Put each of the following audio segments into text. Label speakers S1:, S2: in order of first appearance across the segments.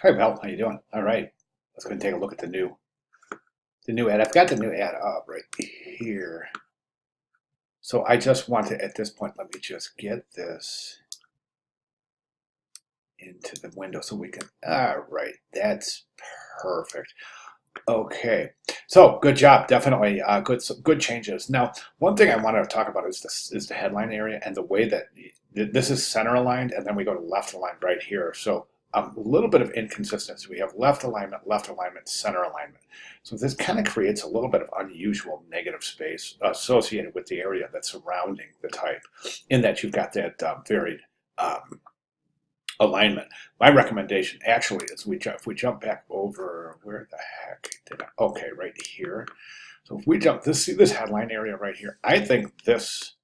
S1: Hi, Mel. How you doing? All right. Let's go and take a look at the new ad. I've got the new ad up right here. So I just want to, at this point, let me just get this into the window so we can, all right, that's perfect. Okay. So good job. Definitely good changes. Now, one thing I wanted to talk about is the headline area and the way that this is center aligned and then we go to left aligned right here. So a little bit of inconsistency. We have left alignment, center alignment. So this kind of creates a little bit of unusual negative space associated with the area that's surrounding the type in that you've got that varied um, alignment. My recommendation actually is if we jump back over, where the heck did I, okay, right here. So if we jump see this headline area right here, I think this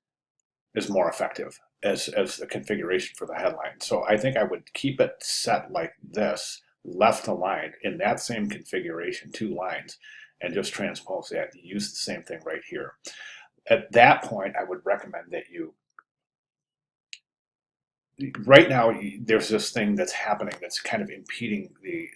S1: is more effective as the configuration for the headline. So I think I would keep it set like this, left aligned in that same configuration, two lines, and just transpose that. Use the same thing right here. At that point, I would recommend that you right now there's this thing that's happening that's kind of impeding the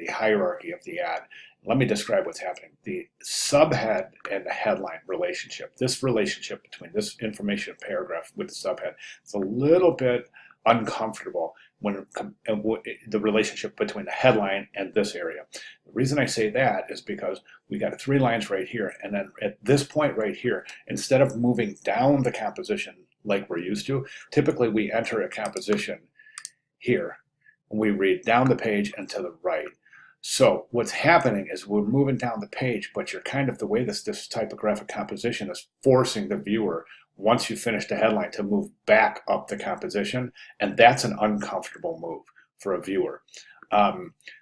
S1: hierarchy of the ad. Let me describe what's happening. The subhead and the headline relationship, this relationship between this information paragraph with the subhead, it's a little bit uncomfortable when the relationship between the headline and this area. The reason I say that is because we got three lines right here, and then at this point right here, instead of moving down the composition like we're used to, typically we enter a composition here and we read down the page and to the right. So what's happening is we're moving down the page, but you're kind of, the way this typographic composition is forcing the viewer, once you finish the headline, to move back up the composition, and that's an uncomfortable move for a viewer.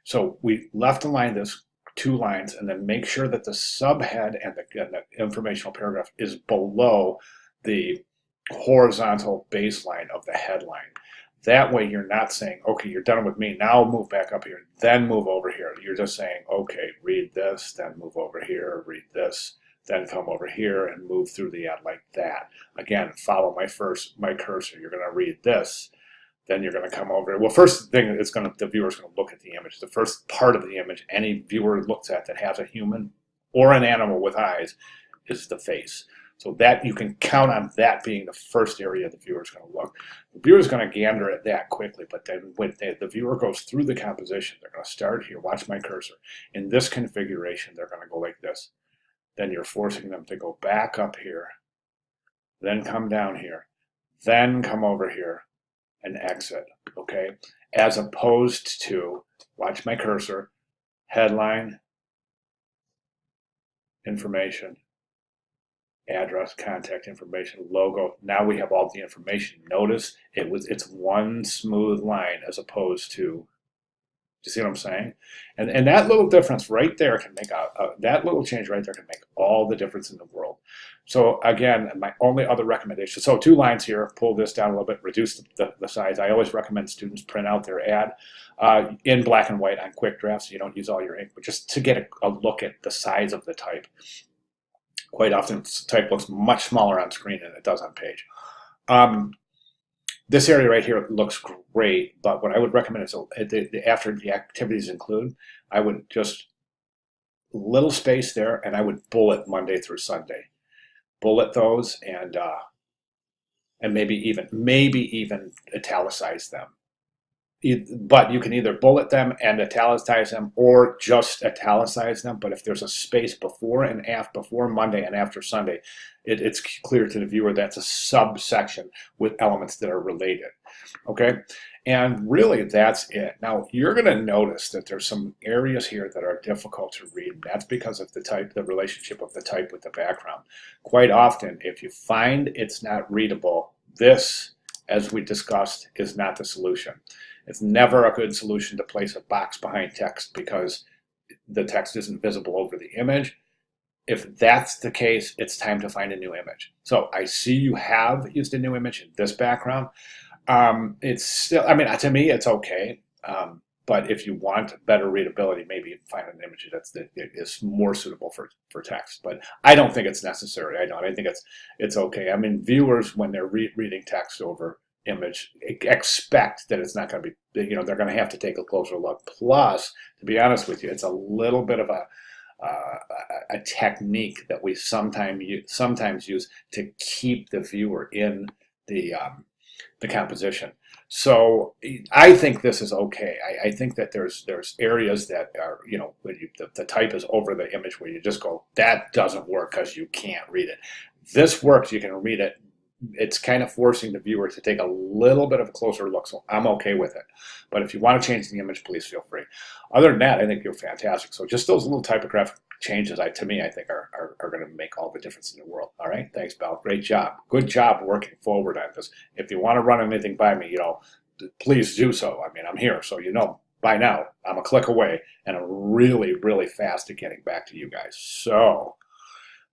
S1: So we left align this two lines and then make sure that the subhead and the informational paragraph is below the horizontal baseline of the headline. That way you're not saying, okay, you're done with me, now move back up here, then move over here. You're just saying, okay, read this, then move over here, read this, then come over here and move through the ad like that. Again, follow my cursor. You're going to read this, then you're going to come over. Well, first thing is the viewer's going to look at the image. The first part of the image any viewer looks at that has a human or an animal with eyes is the face. So that you can count on that being the first area the viewer's going to look. The viewer's going to gander at that quickly, but then when the viewer goes through the composition, they're going to start here. Watch my cursor. In this configuration, they're going to go like this. Then you're forcing them to go back up here, then come down here, then come over here and exit, okay? As opposed to, watch my cursor, headline, information, address, contact information, logo. Now we have all the information. Notice it's one smooth line as opposed to, do you see what I'm saying? And that little difference right there can make that little change right there can make all the difference in the world. So again, my only other recommendation, so two lines here, pull this down a little bit, reduce the size. I always recommend students print out their ad in black and white on quick draft, so you don't use all your ink, but just to get a look at the size of the type. Quite often, type looks much smaller on screen than it does on page. This area right here looks great, but what I would recommend is after the activities include, I would just little space there, and I would bullet Monday through Sunday. Bullet those and maybe even italicize them. But you can either bullet them and italicize them or just italicize them. But if there's a space before and after, before Monday and after Sunday, it's clear to the viewer that's a subsection with elements that are related. Okay, and really that's it. Now you're going to notice that there's some areas here that are difficult to read. And that's because of the relationship of the type with the background. Quite often, if you find it's not readable, this, as we discussed, is not the solution. It's never a good solution to place a box behind text because the text isn't visible over the image. If that's the case, it's time to find a new image. So I see you have used a new image in this background. It's still, I mean, to me, it's okay. But if you want better readability, maybe find an image that is more suitable for text. But I don't think it's necessary. I think it's okay. I mean, viewers, when they're reading text over image, expect that it's not going to be, they're going to have to take a closer look. Plus, to be honest with you, it's a little bit of a technique that we sometimes use to keep the viewer in the composition. So I think this is okay. I think that there's areas that are, when the type is over the image where you just go, that doesn't work because you can't read it. This works, you can read it. It's kind of forcing the viewer to take a little bit of a closer look, so I'm okay with it. But if you want to change the image, please feel free. Other than that, I think you're fantastic. So just those little typographic changes, to me, I think are going to make all the difference in the world. All right, thanks, Belle. Great job. Good job working forward on this. If you want to run anything by me, please do so. I mean, I'm here, so by now, I'm a click away, and I'm really, really fast at getting back to you guys. So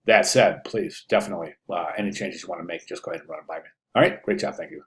S1: that said, please, definitely, any changes you want to make, just go ahead and run it by me. All right, great job. Thank you.